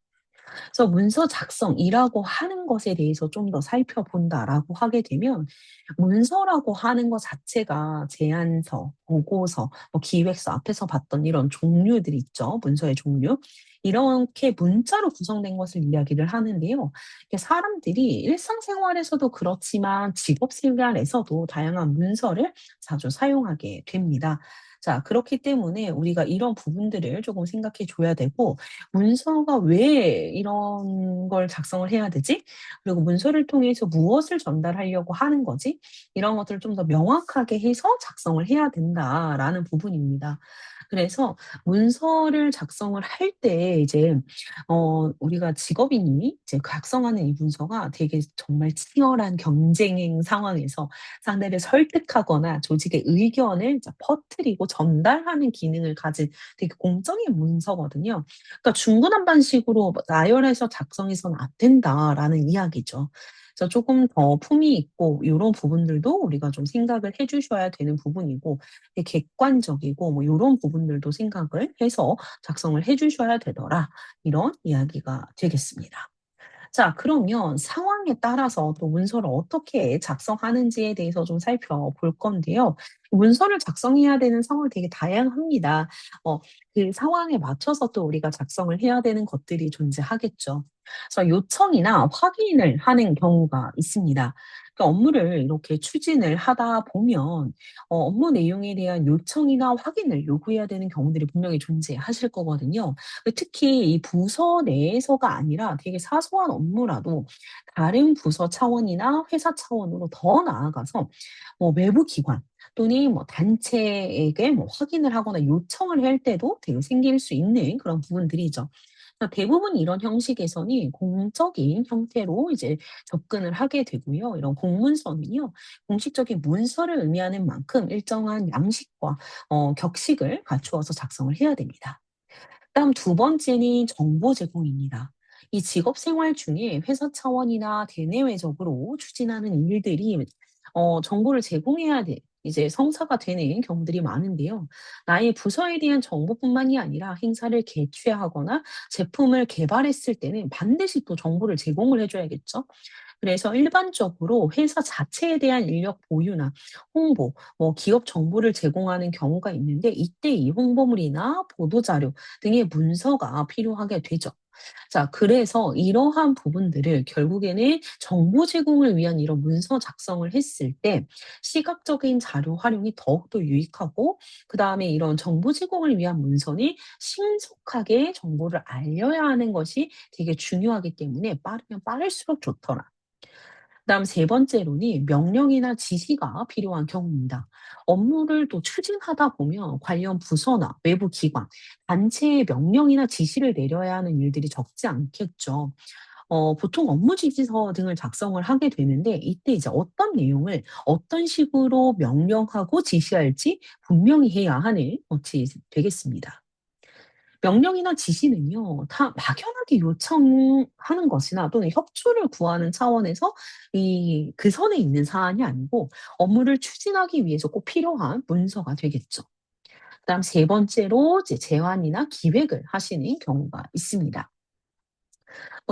그래서 문서 작성이라고 하는 것에 대해서 좀 더 살펴본다라고 하게 되면 문서라고 하는 것 자체가 제안서, 보고서, 뭐 기획서 앞에서 봤던 이런 종류들 있죠. 문서의 종류. 이렇게 문자로 구성된 것을 이야기를 하는데요. 이게 사람들이 일상생활에서도 그렇지만 직업 생활에서도 다양한 문서를 자주 사용하게 됩니다. 자, 그렇기 때문에 우리가 이런 부분들을 조금 생각해 줘야 되고 문서가 왜 이런 걸 작성을 해야 되지? 그리고 문서를 통해서 무엇을 전달하려고 하는 거지? 이런 것들을 좀 더 명확하게 해서 작성을 해야 된다라는 부분입니다. 그래서 문서를 작성을 할 때 이제 우리가 직업인이 이제 작성하는 이 문서가 되게 정말 치열한 경쟁 상황에서 상대를 설득하거나 조직의 의견을 이제 퍼뜨리고 전달하는 기능을 가진 되게 공적인 문서거든요. 그러니까 중구난방식으로 뭐 나열해서 작성해서는 안 된다라는 이야기죠. 그래서 조금 더 품위 있고 요런 부분들도 우리가 좀 생각을 해 주셔야 되는 부분이고 되게 객관적이고 뭐 요런 부분들도 생각을 해서 작성을 해 주셔야 되더라. 이런 이야기가 되겠습니다. 자, 그러면 상황에 따라서 또 문서를 어떻게 작성하는지에 대해서 좀 살펴볼 건데요. 문서를 작성해야 되는 상황이 되게 다양합니다. 어, 그 상황에 맞춰서 또 우리가 작성을 해야 되는 것들이 존재하겠죠. 그래서 요청이나 확인을 하는 경우가 있습니다. 그러니까 업무를 이렇게 추진을 하다 보면 업무 내용에 대한 요청이나 확인을 요구해야 되는 경우들이 분명히 존재하실 거거든요. 특히 이 부서 내에서가 아니라 되게 사소한 업무라도 다른 부서 차원이나 회사 차원으로 더 나아가서 뭐 외부 기관 또는 뭐 단체에게 뭐 확인을 하거나 요청을 할 때도 되게 생길 수 있는 그런 부분들이죠. 대부분 이런 형식에서는 공적인 형태로 이제 접근을 하게 되고요. 이런 공문서는요, 공식적인 문서를 의미하는 만큼 일정한 양식과 격식을 갖추어서 작성을 해야 됩니다. 그다음 두 번째는 정보 제공입니다. 이 직업 생활 중에 회사 차원이나 대내외적으로 추진하는 일들이 정보를 제공해야 돼 이제 성사가 되는 경우들이 많은데요. 나의 부서에 대한 정보뿐만이 아니라 행사를 개최하거나 제품을 개발했을 때는 반드시 또 정보를 제공을 해 줘야겠죠. 그래서 일반적으로 회사 자체에 대한 인력 보유나 홍보, 기업 정보를 제공하는 경우가 있는데 이때 이 홍보물이나 보도자료 등의 문서가 필요하게 되죠. 자, 그래서 이러한 부분들을 결국에는 정보 제공을 위한 이런 문서 작성을 했을 때 시각적인 자료 활용이 더욱더 유익하고 그다음에 이런 정보 제공을 위한 문서는 신속하게 정보를 알려야 하는 것이 되게 중요하기 때문에 빠르면 빠를수록 좋더라. 그다음 세 번째로는 명령이나 지시가 필요한 경우입니다. 업무를 또 추진하다 보면 관련 부서나 외부 기관, 단체의 명령이나 지시를 내려야 하는 일들이 적지 않겠죠. 보통 업무 지시서 등을 작성을 하게 되는데 이때 이제 어떤 내용을 어떤 식으로 명령하고 지시할지 분명히 해야 하는 것이 되겠습니다. 명령이나 지시는요, 다 막연하게 요청하는 것이나 또는 협조를 구하는 차원에서 그 선에 있는 사안이 아니고 업무를 추진하기 위해서 꼭 필요한 문서가 되겠죠. 그다음 세 번째로 이제 제안이나 기획을 하시는 경우가 있습니다.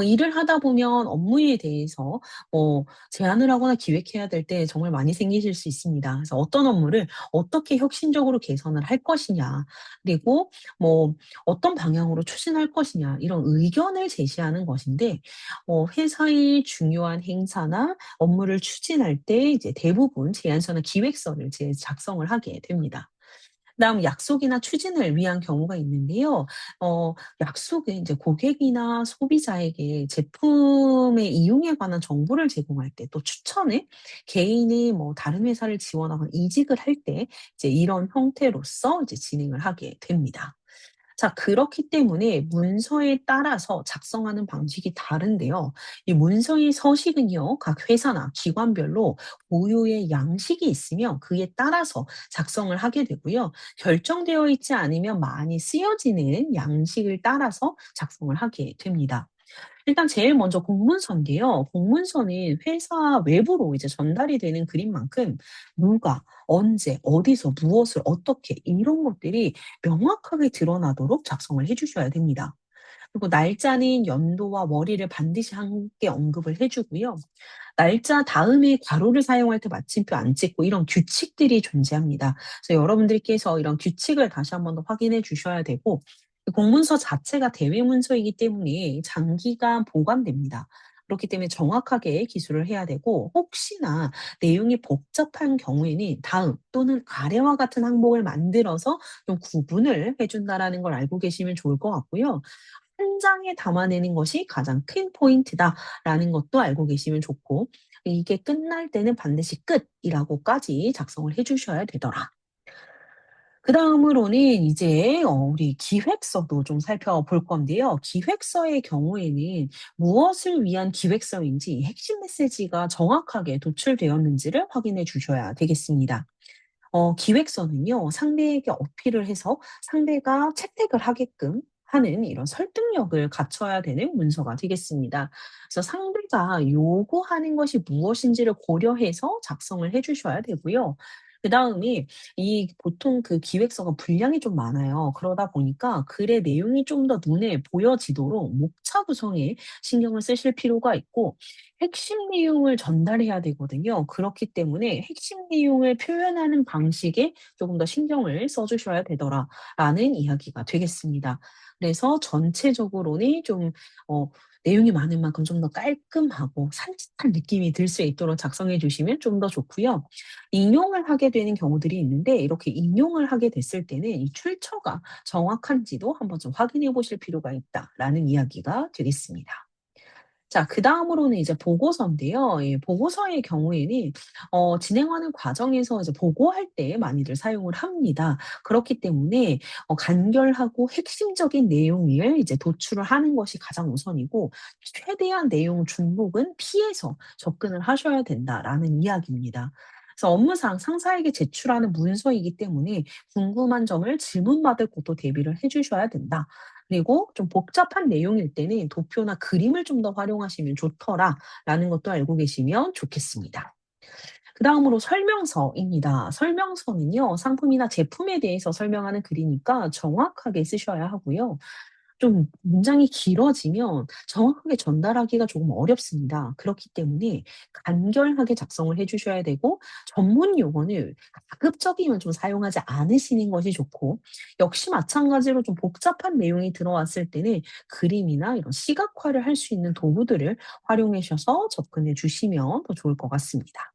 일을 하다 보면 업무에 대해서 제안을 하거나 기획해야 될 때 정말 많이 생기실 수 있습니다. 그래서 어떤 업무를 어떻게 혁신적으로 개선을 할 것이냐, 그리고 뭐 어떤 방향으로 추진할 것이냐, 이런 의견을 제시하는 것인데, 회사의 중요한 행사나 업무를 추진할 때 이제 대부분 제안서나 기획서를 이제 작성을 하게 됩니다. 그다음 약속이나 추진을 위한 경우가 있는데요. 약속은 이제 고객이나 소비자에게 제품의 이용에 관한 정보를 제공할 때 또 추천을 개인이 다른 회사를 지원하거나 이직을 할 때 이제 이런 형태로서 이제 진행을 하게 됩니다. 자, 그렇기 때문에 문서에 따라서 작성하는 방식이 다른데요. 이 문서의 서식은요, 각 회사나 기관별로 고유의 양식이 있으면 그에 따라서 작성을 하게 되고요. 결정되어 있지 않으면 많이 쓰여지는 양식을 따라서 작성을 하게 됩니다. 일단 제일 먼저 공문서인데요. 공문서는 회사 외부로 이제 전달이 되는 글인 만큼 누가, 언제, 어디서, 무엇을, 어떻게 이런 것들이 명확하게 드러나도록 작성을 해 주셔야 됩니다. 그리고 날짜는 연도와 월일을 반드시 함께 언급을 해 주고요. 날짜 다음에 괄호를 사용할 때 마침표 안 찍고 이런 규칙들이 존재합니다. 그래서 여러분들께서 이런 규칙을 다시 한 번 더 확인해 주셔야 되고 그 공문서 자체가 대외 문서이기 때문에 장기간 보관됩니다. 그렇기 때문에 정확하게 기술을 해야 되고 혹시나 내용이 복잡한 경우에는 다음 또는 아래와 같은 항목을 만들어서 좀 구분을 해 준다라는 걸 알고 계시면 좋을 것 같고요. 한 장에 담아내는 것이 가장 큰 포인트다라는 것도 알고 계시면 좋고 이게 끝날 때는 반드시 끝이라고까지 작성을 해 주셔야 되더라. 그다음으로는 이제 우리 기획서도 좀 살펴볼 건데요. 기획서의 경우에는 무엇을 위한 기획서인지 핵심 메시지가 정확하게 도출되었는지를 확인해 주셔야 되겠습니다. 기획서는요, 상대에게 어필을 해서 상대가 채택을 하게끔 하는 이런 설득력을 갖춰야 되는 문서가 되겠습니다. 그래서 상대가 요구하는 것이 무엇인지를 고려해서 작성을 해 주셔야 되고요. 그다음에 이 보통 그 기획서가 분량이 좀 많아요. 그러다 보니까 글의 내용이 좀 더 눈에 보여지도록 목차 구성에 신경을 쓰실 필요가 있고 핵심 내용을 전달해야 되거든요. 그렇기 때문에 핵심 내용을 표현하는 방식에 조금 더 신경을 써 주셔야 되더라라는 이야기가 되겠습니다. 그래서 전체적으로는 좀 내용이 많은 만큼 좀 더 깔끔하고 산뜻한 느낌이 들 수 있도록 작성해 주시면 좀 더 좋고요. 인용을 하게 되는 경우들이 있는데 이렇게 인용을 하게 됐을 때는 이 출처가 정확한지도 한번 좀 확인해 보실 필요가 있다라는 이야기가 되겠습니다. 자, 그다음으로는 이제 보고서인데요. 이 보고서의 경우에는 진행하는 과정에서 이제 보고할 때 많이들 사용을 합니다. 그렇기 때문에 간결하고 핵심적인 내용을 이제 도출을 하는 것이 가장 우선이고, 최대한 내용 중복은 피해서 접근을 하셔야 된다라는 이야기입니다. 그래서 업무상 상사에게 제출하는 문서이기 때문에 궁금한 점을 질문받을 것도 대비를 해 주셔야 된다. 그리고 좀 복잡한 내용일 때는 도표나 그림을 좀 더 활용하시면 좋더라라는 것도 알고 계시면 좋겠습니다. 그다음으로 설명서입니다. 설명서는요, 상품이나 제품에 대해서 설명하는 글이니까 정확하게 쓰셔야 하고요. 좀 문장이 길어지면 정확하게 전달하기가 조금 어렵습니다. 그렇기 때문에 간결하게 작성을 해 주셔야 되고, 전문 용어는 가급적이면 좀 사용하지 않으시는 것이 좋고, 역시 마찬가지로 좀 복잡한 내용이 들어왔을 때는 그림이나 이런 시각화를 할 수 있는 도구들을 활용하셔서 접근해 주시면 더 좋을 것 같습니다.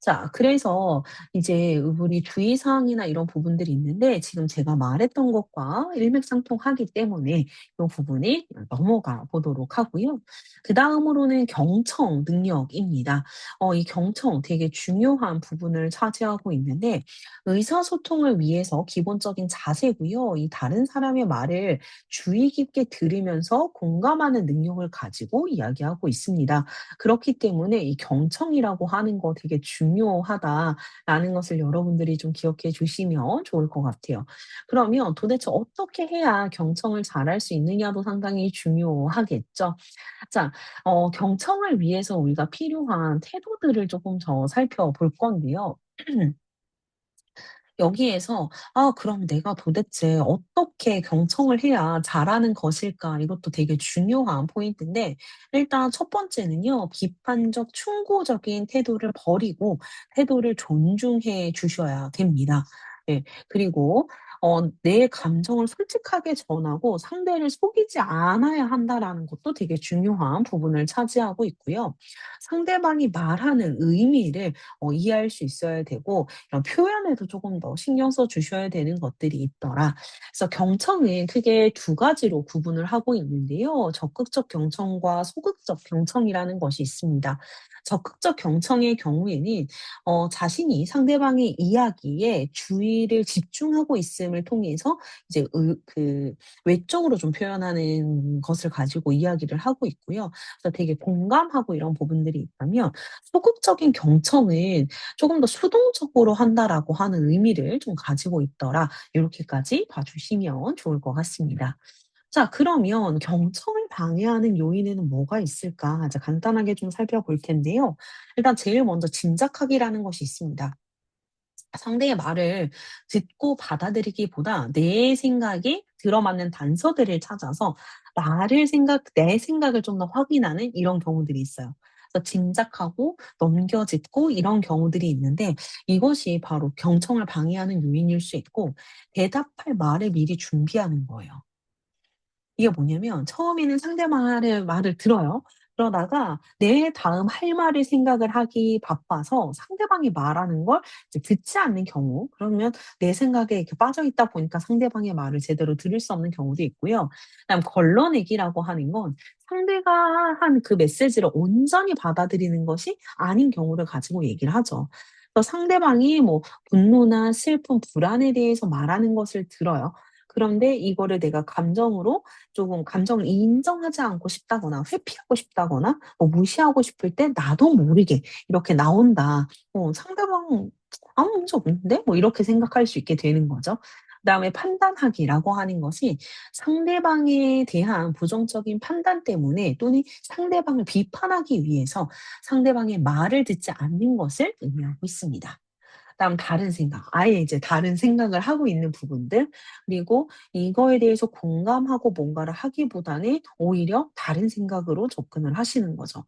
자, 그래서 이제 우리 주의사항이나 이런 부분들이 있는데, 지금 제가 말했던 것과 일맥상통하기 때문에 이 부분이 넘어가 보도록 하고요. 그다음으로는 경청 능력입니다. 이 경청 되게 중요한 부분을 차지하고 있는데, 의사소통을 위해서 기본적인 자세고요. 이 다른 사람의 말을 주의 깊게 들으면서 공감하는 능력을 가지고 이야기하고 있습니다. 그렇기 때문에 이 경청이라고 하는 거 되게 중요하다라는 것을 여러분들이 좀 기억해 주시면 좋을 것 같아요. 그러면 도대체 어떻게 해야 경청을 잘할 수 있느냐도 상당히 중요하겠죠. 자, 경청을 위해서 우리가 필요한 태도들을 조금 더 살펴볼 건데요. 여기에서 '아 그럼 내가 도대체 어떻게 경청을 해야 잘하는 것일까?' 이것도 되게 중요한 포인트인데, 일단 첫 번째는요. 비판적 충고적인 태도를 버리고 태도를 존중해 주셔야 됩니다. 예. 그리고 내 감정을 솔직하게 전하고 상대를 속이지 않아야 한다라는 것도 되게 중요한 부분을 차지하고 있고요. 상대방이 말하는 의미를 이해할 수 있어야 되고, 이런 표현에도 조금 더 신경 써 주셔야 되는 것들이 있더라. 그래서 경청은 크게 두 가지로 구분을 하고 있는데요. 적극적 경청과 소극적 경청이라는 것이 있습니다. 적극적 경청의 경우에는 자신이 상대방의 이야기에 주의를 집중하고 있음을 통해서 이제 외적으로 좀 표현하는 것을 가지고 이야기를 하고 있고요. 그래서 되게 공감하고 이런 부분들이 있다면, 소극적인 경청은 조금 더 수동적으로 한다라고 하는 의미를 좀 가지고 있더라. 요렇게까지 봐 주시면 좋을 것 같습니다. 자, 그러면 경청을 방해하는 요인에는 뭐가 있을까? 이제 간단하게 좀 살펴볼 텐데요. 일단 제일 먼저 짐작하기라는 것이 있습니다. 상대의 말을 듣고 받아들이기보다 내 생각에 들어맞는 단서들을 찾아서 내 생각을 좀 더 확인하는 이런 경우들이 있어요. 그래서 짐작하고 넘겨짚고 이런 경우들이 있는데, 이것이 바로 경청을 방해하는 요인일 수 있고, 대답할 말을 미리 준비하는 거예요. 이게 뭐냐면, 처음에는 상대방의 말을 들어요. 그러다가 내 다음 할 말을 생각을 하기 바빠서 상대방이 말하는 걸 이제 듣지 않는 경우, 그러면 내 생각에 이렇게 빠져 있다 보니까 상대방의 말을 제대로 들을 수 없는 경우도 있고요. 그다음 걸러내기라고 하는 건 상대가 한 그 메시지를 온전히 받아들이는 것이 아닌 경우를 가지고 얘기를 하죠. 그래서 상대방이 뭐 분노나 슬픔, 불안에 대해서 말하는 것을 들어요. 그런데 이거를 내가 감정으로 조금 감정을 인정하지 않고 싶다거나 회피하고 싶다거나 무시하고 싶을 때 나도 모르게 이렇게 나온다. 상대방 '아무 문제 없는데?' 이렇게 생각할 수 있게 되는 거죠. 그다음에 판단하기라고 하는 것이 상대방에 대한 부정적인 판단 때문에, 또는 상대방을 비판하기 위해서 상대방의 말을 듣지 않는 것을 의미하고 있습니다. 그다음 다른 생각, 아예 이제 다른 생각을 하고 있는 부분들, 그리고 이거에 대해서 공감하고 뭔가를 하기보다는 오히려 다른 생각으로 접근을 하시는 거죠.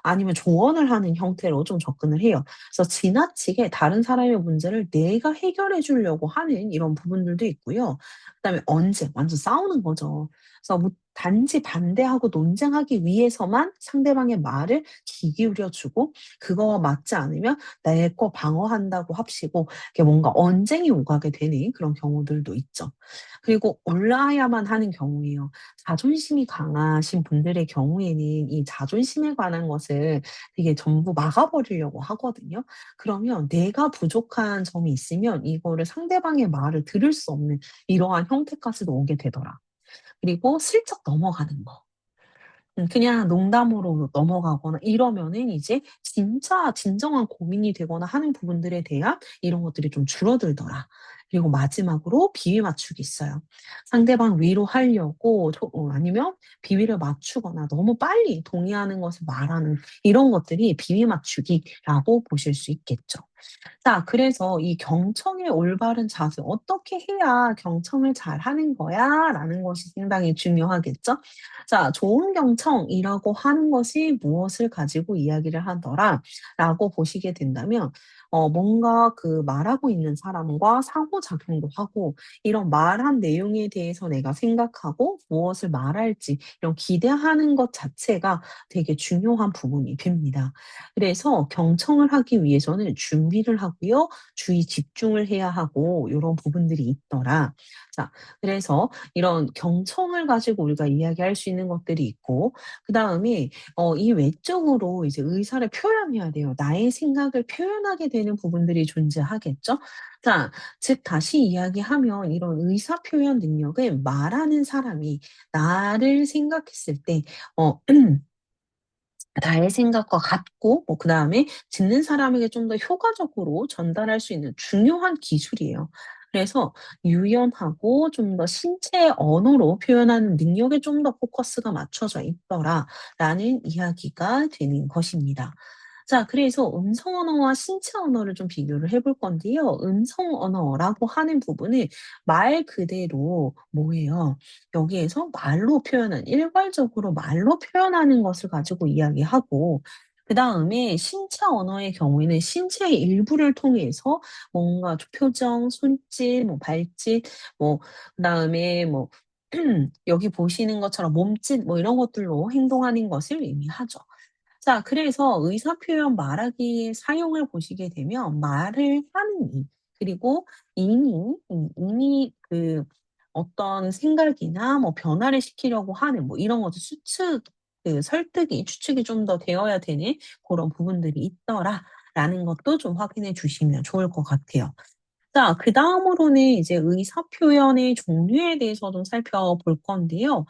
아니면 조언을 하는 형태로 좀 접근을 해요. 그래서 지나치게 다른 사람의 문제를 내가 해결해 주려고 하는 이런 부분들도 있고요. 그다음에 언쟁, 완전 싸우는 거죠. 그래서 단지 반대하고 논쟁하기 위해서만 상대방의 말을 귀 기울여 주고 그거와 맞지 않으면 내 거 방어한다고 합시고 이게 뭔가 언쟁이 오가게 되는 그런 경우들도 있죠. 그리고 올라야만 하는 경우에요. 자존심이 강하신 분들의 경우에는 이 자존심에 관한 것을 되게 전부 막아 버리려고 하거든요. 그러면 내가 부족한 점이 있으면 이거를 상대방의 말을 들을 수 없는 이러한 형태까지도 오게 되더라. 그리고 슬쩍 넘어가는 거. 그냥 농담으로 넘어가거나 이러면은 이제 진짜 진정한 고민이 되거나 하는 부분들에 대한 이런 것들이 좀 줄어들더라. 그리고 마지막으로 비위 맞추기 있어요. 상대방 위로하려고 아니면 비위를 맞추거나 너무 빨리 동의하는 것을 말하는 이런 것들이 비위 맞추기라고 보실 수 있겠죠. 자, 그래서 이 경청의 올바른 자세, 어떻게 해야 경청을 잘하는 거야?라는 것이 상당히 중요하겠죠. 자, 좋은 경청이라고 하는 것이 무엇을 가지고 이야기를 하더라라고 보시게 된다면 뭔가 그 말하고 있는 사람과 상호작용도 하고 이런 말한 내용에 대해서 내가 생각하고 무엇을 말할지 이런 기대하는 것 자체가 되게 중요한 부분이 됩니다. 그래서 경청을 하기 위해서는 준비를 하고요. 주의 집중을 해야 하고 요런 부분들이 있더라. 자, 그래서 이런 경청을 가지고 우리가 이야기할 수 있는 것들이 있고 그다음에 이 외적으로 이제 의사를 표현해야 돼요. 나의 생각을 표현하게 되는 부분들이 존재하겠죠. 자, 즉 다시 이야기하면 이런 의사 표현 능력은 말하는 사람이 나를 생각했을 때 어 나의 생각과 같고 그다음에 듣는 사람에게 좀 더 효과적으로 전달할 수 있는 중요한 기술이에요. 그래서 유연하고 좀 더 신체 언어로 표현하는 능력에 좀 더 포커스가 맞춰져 있더라라는 이야기가 되는 것입니다. 자, 그래서 음성 언어와 신체 언어를 좀 비교를 해볼 건데요. 음성 언어라고 하는 부분은 말 그대로 뭐예요? 여기에서 말로 표현한 일괄적으로 말로 표현하는 것을 가지고 이야기하고 그다음에 신체 언어의 경우에는 신체의 일부를 통해서 뭔가 표정, 손짓, 뭐 발짓 그다음에 여기 보시는 것처럼 몸짓 이런 것들로 행동하는 것을 의미하죠. 자, 그래서 의사 표현 말하기 사용을 보시게 되면 말을 하는 이 그리고 이미 그 어떤 생각이나 변화를 시키려고 하는 이런 것들 설득이 추측이 좀 더 되어야 되는 그런 부분들이 있더라라는 것도 좀 확인해 주시면 좋을 것 같아요. 자, 그다음으로는 이제 의사 표현의 종류에 대해서 좀 살펴볼 건데요.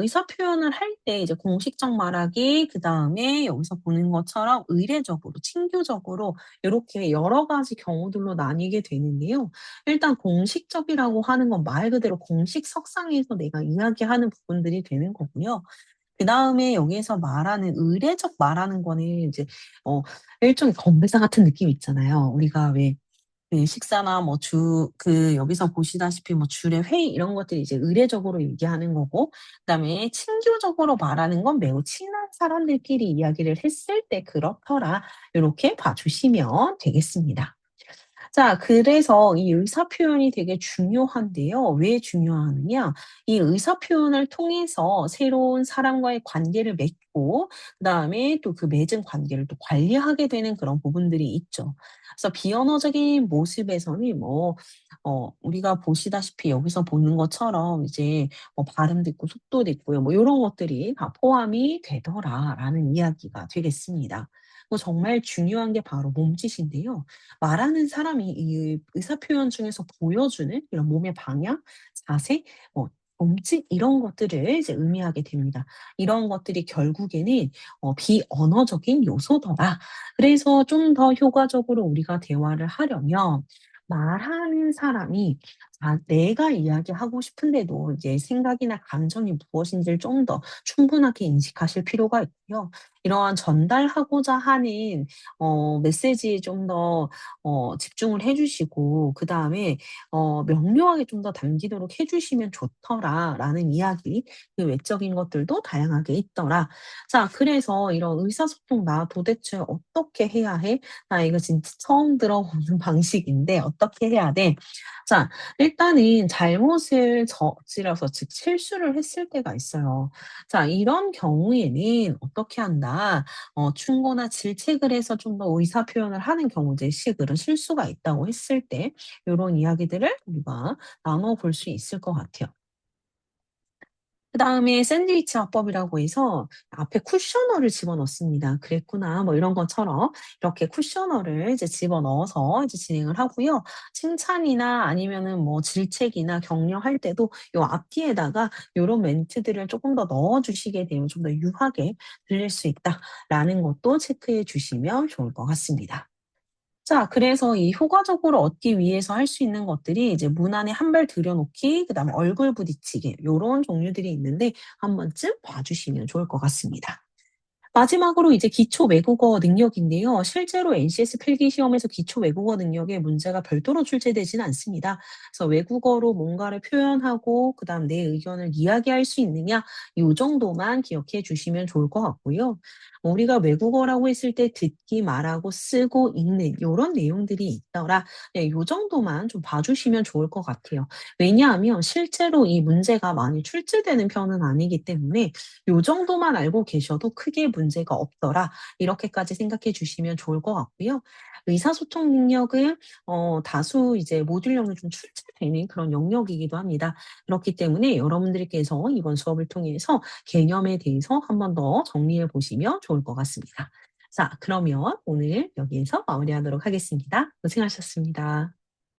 의사 표현을 할 때 이제 공식적 말하기, 그다음에 여기서 보는 것처럼 의례적으로, 친교적으로 요렇게 여러 가지 경우들로 나뉘게 되는데요. 일단 공식적이라고 하는 건 말 그대로 공식석상에서 내가 이야기하는 부분들이 되는 거고요. 그다음에 여기에서 말하는 의례적 말하는 거는 이제 어 일종의 건배사 같은 느낌 있잖아요. 우리가 왜 식사나 여기서 보시다시피 주례 회의 이런 것들이 이제 의례적으로 얘기하는 거고 그다음에 친교적으로 말하는 건 매우 친한 사람들끼리 이야기를 했을 때 그렇더라. 요렇게 봐 주시면 되겠습니다. 자, 그래서 이 의사 표현이 되게 중요한데요. 왜 중요하느냐? 이 의사 표현을 통해서 새로운 사람과의 관계를 맺고 그다음에 또 그 맺은 관계를 또 관리하게 되는 그런 부분들이 있죠. 그래서 비언어적인 모습에서는 우리가 보시다시피 여기서 보는 것처럼 이제 발음도 있고 속도도 있고요. 요런 것들이 다 포함이 되더라라는 이야기가 되겠습니다. 정말 중요한 게 바로 몸짓인데요. 말하는 사람이 이 의사 표현 중에서 보여주는 이런 몸의 방향, 자세, 몸짓 이런 것들을 이제 의미하게 됩니다. 이런 것들이 결국에는 비언어적인 요소더라. 그래서 좀 더 효과적으로 우리가 대화를 하려면 말하는 사람이 내가 이야기하고 싶은데도 이제 생각이나 감정이 무엇인지를 좀 더 충분하게 인식하실 필요가 있고요. 이러한 전달하고자 하는 메시지에 좀 더 집중을 해 주시고 그다음에 명료하게 좀 더 담기도록 해 주시면 좋더라라는 이야기 그 외적인 것들도 다양하게 있더라. 자, 그래서 이런 의사소통 나 도대체 어떻게 해야 해? 나 이거 진짜 처음 들어보는 방식인데 어떻게 해야 돼? 자, 일단은 잘못을 저질러서 즉 실수를 했을 때가 있어요. 자 이런 경우에는 어떻게 한다. 충고나 질책을 해서 좀 더 의사 표현을 하는 경우제 그런 실수가 있다고 했을 때 요런 이야기들을 우리가 나눠 볼 수 있을 것 같아요. 그다음에 샌드위치 화법이라고 해서 앞에 쿠셔너를 집어넣습니다. "그랬구나." 뭐 이런 것처럼 이렇게 쿠셔너를 이제 집어넣어서 이제 진행을 하고요. 칭찬이나 아니면은 뭐 질책이나 격려할 때도 요 앞뒤에다가 요런 멘트들을 쪼끔 더 넣어 주시게 되면 좀 더 유하게 들릴 수 있다라는 것도 체크해 주시면 좋을 것 같습니다. 자 그래서 이 효과적으로 얻기 위해서 할 수 있는 것들이 이제 문 안에 한 발 들여놓기 그다음에 얼굴 부딪히기 요런 종류들이 있는데 한 번쯤 봐 주시면 좋을 것 같습니다. 마지막으로 이제 기초 외국어 능력인데요. 실제로 NCS 필기 시험에서 기초 외국어 능력에 문제가 별도로 출제되지는 않습니다. 그래서 외국어로 뭔가를 표현하고 그다음 내 의견을 이야기할 수 있느냐 요 정도만 기억해 주시면 좋을 것 같고요. 우리가 외국어라고 했을 때 듣기, 말하고, 쓰고, 읽는 요런 내용들이 있더라. 네, 요 정도만 좀 봐 주시면 좋을 것 같아요. 왜냐하면 실제로 이 문제가 많이 출제되는 편은 아니기 때문에 요 정도만 알고 계셔도 크게 문제가 없더라. 이렇게까지 생각해 주시면 좋을 것 같고요. 의사소통 능력은 다수 이제 모듈형이 좀 출제되는 그런 영역이기도 합니다. 그렇기 때문에 여러분들께서 이번 수업을 통해서 개념에 대해서 한 번 더 정리해 보시면 좋을 것 같습니다. 자 그러면 오늘 여기에서 마무리하도록 하겠습니다. 고생하셨습니다.